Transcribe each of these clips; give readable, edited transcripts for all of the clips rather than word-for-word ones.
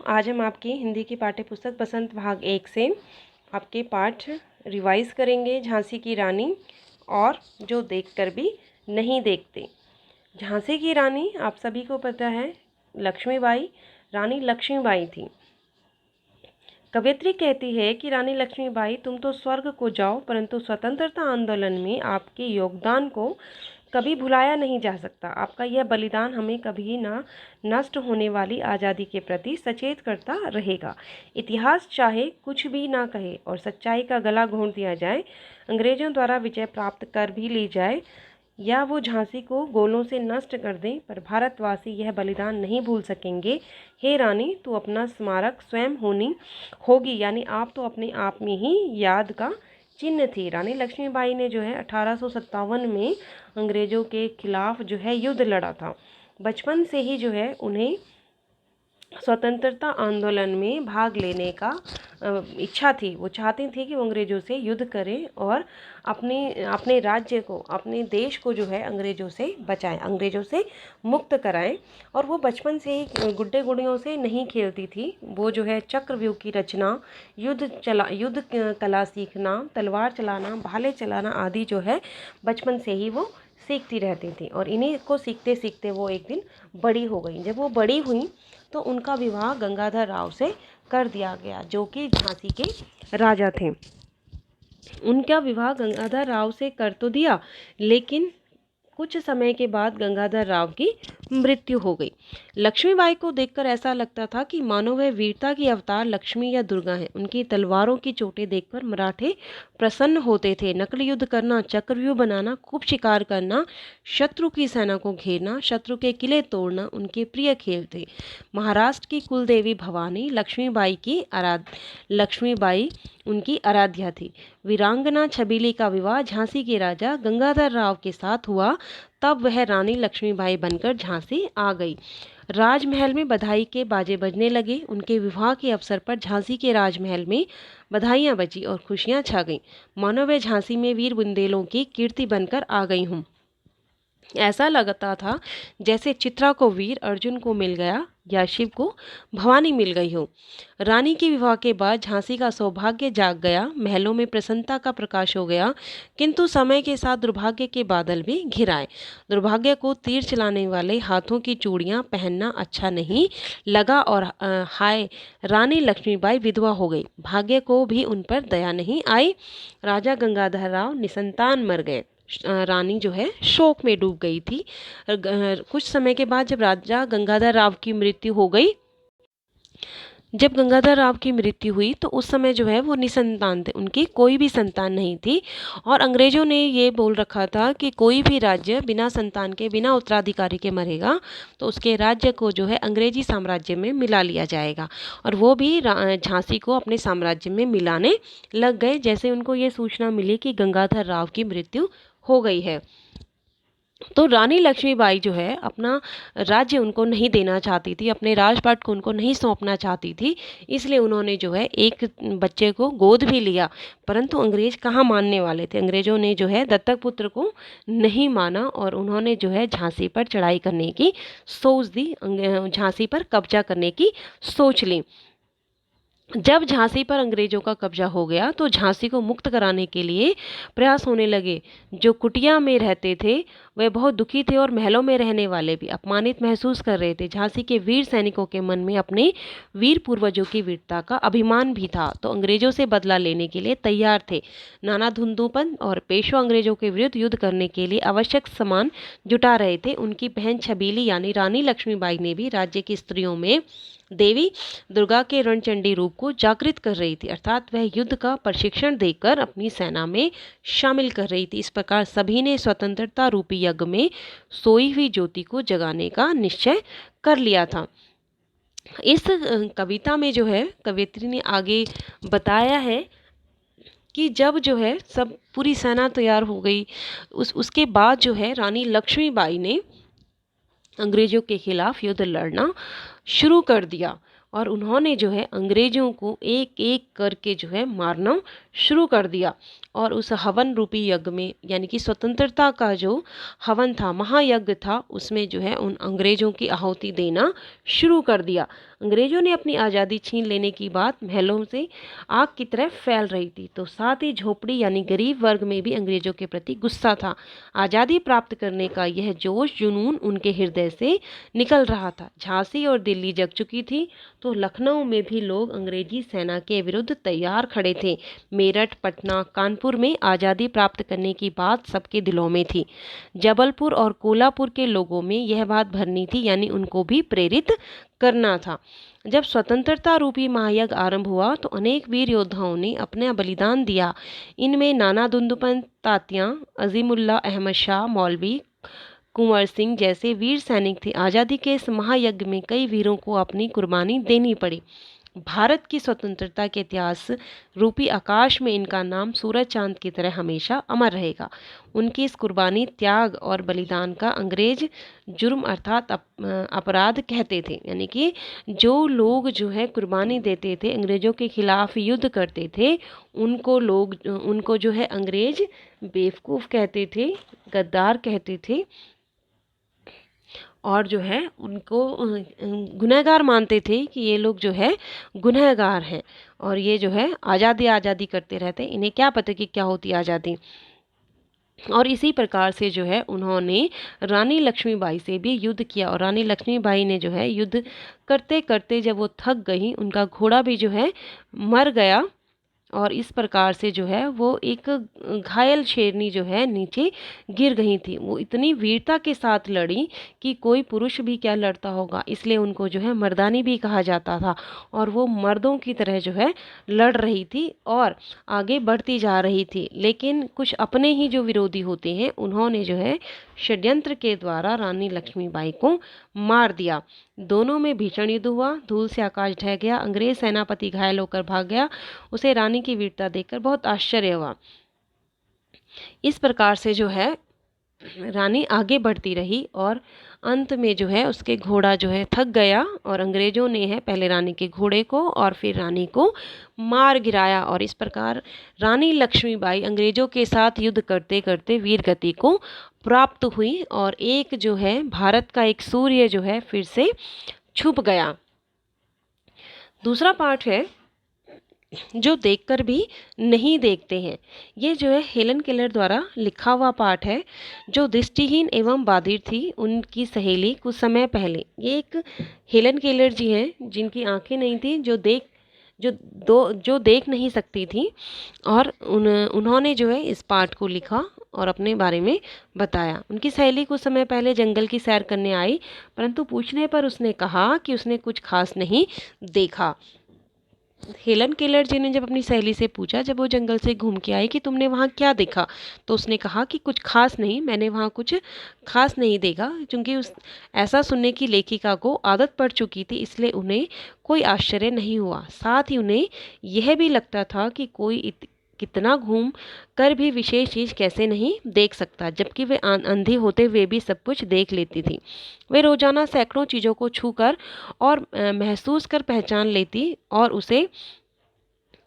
आज हम आपकी हिंदी की पाठ्य पुस्तक बसंत भाग 1 से आपके पाठ रिवाइज करेंगे। झांसी की रानी और जो देखकर भी नहीं देखते। झांसी की रानी आप सभी को पता है लक्ष्मीबाई, रानी लक्ष्मीबाई थी। कवयित्री कहती है कि रानी लक्ष्मीबाई तुम तो स्वर्ग को जाओ, परंतु स्वतंत्रता आंदोलन में आपके योगदान को कभी भुलाया नहीं जा सकता। आपका यह बलिदान हमें कभी ना नष्ट होने वाली आज़ादी के प्रति सचेत करता रहेगा। इतिहास चाहे कुछ भी ना कहे और सच्चाई का गला घोंट दिया जाए, अंग्रेजों द्वारा विजय प्राप्त कर भी ली जाए या वो झांसी को गोलों से नष्ट कर दें, पर भारतवासी यह बलिदान नहीं भूल सकेंगे। हे रानी, तू अपना स्मारक स्वयं होगी, यानी आप तो अपने आप में ही याद का चिन्ह थी। रानी लक्ष्मीबाई ने जो है 1857 में अंग्रेज़ों के खिलाफ जो है युद्ध लड़ा था। बचपन से ही जो है उन्हें स्वतंत्रता आंदोलन में भाग लेने का इच्छा थी। वो चाहती थी कि वो अंग्रेज़ों से युद्ध करें और अपने राज्य को, अपने देश को जो है अंग्रेज़ों से बचाएं, अंग्रेज़ों से मुक्त कराएं। और वो बचपन से ही गुड्डे गुड़ियों से नहीं खेलती थी। वो जो है चक्रव्यूह की रचना, युद्ध कला सीखना, तलवार चलाना, भाले चलाना आदि जो है बचपन से ही वो सीखती रहती थी। और इन्हीं को सीखते सीखते वो एक दिन बड़ी हो गई। जब वो बड़ी हुई तो उनका विवाह गंगाधर राव से कर दिया गया, जो कि झांसी के राजा थे। उनका विवाह गंगाधर राव से कर तो दिया, लेकिन कुछ समय के बाद गंगाधर राव की मृत्यु हो गई। लक्ष्मीबाई को देखकर ऐसा लगता था कि मानो वह वीरता की अवतार लक्ष्मी या दुर्गा है। उनकी तलवारों की चोटें देखकर मराठे प्रसन्न होते थे। नकली युद्ध करना, चक्रव्यूह बनाना, खूब शिकार करना, शत्रु की सेना को घेरना, शत्रु के किले तोड़ना उनके प्रिय खेल थे। महाराष्ट्र की कुलदेवी भवानी लक्ष्मीबाई उनकी आराध्या थी। वीरांगना छबीली का विवाह झांसी के राजा गंगाधर राव के साथ हुआ। तब वह रानी लक्ष्मीबाई बनकर झांसी आ गई। राजमहल में बधाई के बाजे बजने लगे। उनके विवाह के अवसर पर झांसी के राजमहल में बधाइयां बजी और खुशियां छा गईं। मानो वे झांसी में वीर बुंदेलों की कीर्ति बनकर आ गई हूँ। ऐसा लगता था जैसे चित्रा को वीर अर्जुन को मिल गया या शिव को भवानी मिल गई हो। रानी के विवाह के बाद झांसी का सौभाग्य जाग गया। महलों में प्रसन्नता का प्रकाश हो गया, किंतु समय के साथ दुर्भाग्य के बादल भी घिर आए। दुर्भाग्य को तीर चलाने वाले हाथों की चूड़ियां पहनना अच्छा नहीं लगा और हाय, रानी लक्ष्मीबाई विधवा हो गई। भाग्य को भी उन पर दया नहीं आई। राजा गंगाधर राव निसंतान मर गए। रानी जो है शोक में डूब गई थी। कुछ समय के बाद जब गंगाधर राव की मृत्यु हुई तो उस समय जो है वो निसंतान थे, उनकी कोई भी संतान नहीं थी। और अंग्रेजों ने ये बोल रखा था कि कोई भी राज्य बिना संतान के, बिना उत्तराधिकारी के मरेगा तो उसके राज्य को जो है अंग्रेजी साम्राज्य में मिला लिया जाएगा। और वो भी झांसी को अपने साम्राज्य में मिलाने लग गए जैसे उनको ये सूचना मिली कि गंगाधर राव की मृत्यु हो गई है। तो रानी लक्ष्मीबाई जो है अपना राज्य उनको नहीं देना चाहती थी, अपने राजपाट को उनको नहीं सौंपना चाहती थी। इसलिए उन्होंने जो है एक बच्चे को गोद भी लिया, परंतु अंग्रेज कहाँ मानने वाले थे। अंग्रेजों ने जो है दत्तक पुत्र को नहीं माना और उन्होंने जो है झांसी पर चढ़ाई करने की सोच दी, झांसी पर कब्जा करने की सोच ली। जब झांसी पर अंग्रेजों का कब्जा हो गया तो झांसी को मुक्त कराने के लिए प्रयास होने लगे। जो कुटिया में रहते थे वे बहुत दुखी थे और महलों में रहने वाले भी अपमानित महसूस कर रहे थे। झांसी के वीर सैनिकों के मन में अपने वीर पूर्वजों की वीरता का अभिमान भी था, तो अंग्रेजों से बदला लेने के लिए तैयार थे। नाना धुंधुपन और पेशवा अंग्रेजों के विरुद्ध युद्ध करने के लिए आवश्यक सामान जुटा रहे थे। उनकी बहन छबीली यानी रानी लक्ष्मीबाई ने भी राज्य की स्त्रियों में देवी दुर्गा के रणचंडी रूप को जागृत कर रही थी, अर्थात वह युद्ध का प्रशिक्षण देकर अपनी सेना में शामिल कर रही थी। इस प्रकार सभी ने स्वतंत्रता रूपी यज्ञ में सोई हुई ज्योति को जगाने का निश्चय कर लिया था। इस कविता में जो है कवयित्री ने आगे बताया है कि जब जो है सब पूरी सेना तैयार हो गई, उसके बाद जो है रानी लक्ष्मीबाई ने अंग्रेजों के खिलाफ युद्ध लड़ना शुरू कर दिया और उन्होंने जो है अंग्रेजों को एक एक करके जो है मारना शुरू कर दिया। और उस हवन रूपी यज्ञ में, यानी कि स्वतंत्रता का जो हवन था, महायज्ञ था, उसमें जो है उन अंग्रेजों की आहुति देना शुरू कर दिया। अंग्रेजों ने अपनी आज़ादी छीन लेने की बात महलों से आग की तरह फैल रही थी, तो साथ ही झोपड़ी यानी गरीब वर्ग में भी अंग्रेजों के प्रति गुस्सा था। आज़ादी प्राप्त करने का यह जोश जुनून उनके हृदय से निकल रहा था। झांसी और दिल्ली जग चुकी थी, तो लखनऊ में भी लोग अंग्रेजी सेना के विरुद्ध तैयार खड़े थे। मेरठ, पटना, कानपुर में आज़ादी प्राप्त करने की बात सबके दिलों में थी। जबलपुर और कोल्हापुर के लोगों में यह बात भरनी थी, यानी उनको भी प्रेरित करना था। जब स्वतंत्रता रूपी महायज्ञ आरंभ हुआ तो अनेक वीर योद्धाओं ने अपना बलिदान दिया। इनमें नाना दुंदुपंत तात्या, अजीमुल्ला अहमद शाह मौलवी, कुंवर सिंह जैसे वीर सैनिक थे। आज़ादी के इस महायज्ञ में कई वीरों को अपनी कुर्बानी देनी पड़ी। भारत की स्वतंत्रता के इतिहास रूपी आकाश में इनका नाम सूरज चांद की तरह हमेशा अमर रहेगा। उनकी इस कुर्बानी, त्याग और बलिदान का अंग्रेज जुर्म अर्थात अपराध कहते थे। यानी कि जो लोग जो है कुर्बानी देते थे, अंग्रेजों के खिलाफ युद्ध करते थे, उनको जो है अंग्रेज बेवकूफ़ कहते थे, गद्दार कहते थे और जो है उनको गुनहगार मानते थे कि ये लोग जो है गुनहगार हैं और ये जो है आज़ादी आज़ादी करते रहते, इन्हें क्या पता कि क्या होती आज़ादी। और इसी प्रकार से जो है उन्होंने रानी लक्ष्मीबाई से भी युद्ध किया और रानी लक्ष्मीबाई ने जो है युद्ध करते करते जब वो थक गई, उनका घोड़ा भी जो है मर गया और इस प्रकार से जो है वो एक घायल शेरनी जो है नीचे गिर गई थी। वो इतनी वीरता के साथ लड़ी कि कोई पुरुष भी क्या लड़ता होगा, इसलिए उनको जो है मर्दानी भी कहा जाता था। और वो मर्दों की तरह जो है लड़ रही थी और आगे बढ़ती जा रही थी। लेकिन कुछ अपने ही जो विरोधी होते हैं, उन्होंने जो है षड्यंत्र के द्वारा रानी लक्ष्मीबाई को मार दिया। दोनों में भीषण युद्ध हुआ, धूल से आकाश ढह गया, अंग्रेज सेनापति घायल होकर भाग गया। उसे रानी की वीरता देखकर बहुत आश्चर्य हुआ। इस प्रकार से जो है रानी आगे बढ़ती रही और अंत में जो है उसके घोड़ा जो है थक गया और अंग्रेजों ने है पहले रानी के घोड़े को और फिर रानी को मार गिराया। और इस प्रकार रानी लक्ष्मीबाई अंग्रेजों के साथ युद्ध करते करते वीर गति को प्राप्त हुई और एक जो है भारत का एक सूर्य जो है फिर से छुप गया। दूसरा पार्ट है जो देखकर भी नहीं देखते हैं। ये जो है हेलन केलर द्वारा लिखा हुआ पाठ है। जो दृष्टिहीन एवं बाधिर थी, उनकी सहेली कुछ समय पहले, ये एक हेलन केलर जी हैं जिनकी आंखें नहीं थी, जो देख नहीं सकती थी और उन्होंने जो है इस पाठ को लिखा और अपने बारे में बताया। उनकी सहेली कुछ समय पहले जंगल की सैर करने आई, परंतु पूछने पर उसने कहा कि उसने कुछ खास नहीं देखा। हेलन केलर जी ने जब अपनी सहेली से पूछा, जब वो जंगल से घूम के आई, कि तुमने वहाँ क्या देखा, तो उसने कहा कि कुछ खास नहीं, मैंने वहाँ कुछ खास नहीं देखा। क्योंकि ऐसा सुनने की लेखिका को आदत पड़ चुकी थी, इसलिए उन्हें कोई आश्चर्य नहीं हुआ। साथ ही उन्हें यह भी लगता था कि कोई कितना घूम कर भी विशेष चीज़ कैसे नहीं देख सकता, जबकि वे अंधी होते हुए भी सब कुछ देख लेती थी। वे रोजाना सैकड़ों चीज़ों को छूकर और महसूस कर पहचान लेती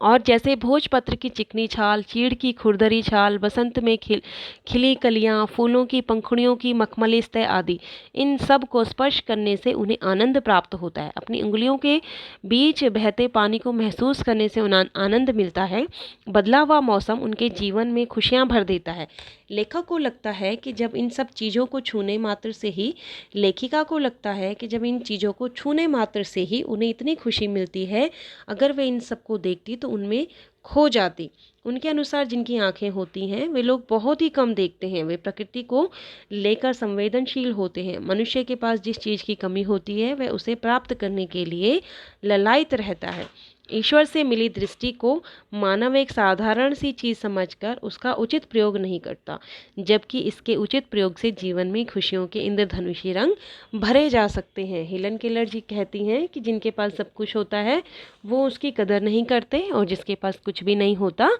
और जैसे भोजपत्र की चिकनी छाल, चीड़ की खुरदरी छाल, बसंत में खिली कलियां, फूलों की पंखुड़ियों की मखमली सतह आदि, इन सब को स्पर्श करने से उन्हें आनंद प्राप्त होता है। अपनी उंगलियों के बीच बहते पानी को महसूस करने से उन्हें आनंद मिलता है। बदला हुआ मौसम उनके जीवन में खुशियां भर देता है। लेखक को लगता है कि जब इन सब चीज़ों को छूने मात्र से ही लेखिका को लगता है कि जब इन चीज़ों को छूने मात्र से ही उन्हें इतनी खुशी मिलती है, अगर वे इन सब को देखती तो उनमें खो जाती। उनके अनुसार जिनकी आंखें होती हैं वे लोग बहुत ही कम देखते हैं। वे प्रकृति को लेकर संवेदनशील होते हैं। मनुष्य के पास जिस चीज़ की कमी होती है वह उसे प्राप्त करने के लिए ललायत रहता है। ईश्वर से मिली दृष्टि को मानव एक साधारण सी चीज़ समझकर उसका उचित प्रयोग नहीं करता, जबकि इसके उचित प्रयोग से जीवन में खुशियों के इंद्रधनुषी रंग भरे जा सकते हैं। हेलन केलर जी कहती हैं कि जिनके पास सब कुछ होता है वो उसकी कदर नहीं करते और जिसके पास कुछ भी नहीं होता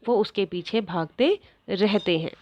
वो उसके पीछे भागते रहते हैं।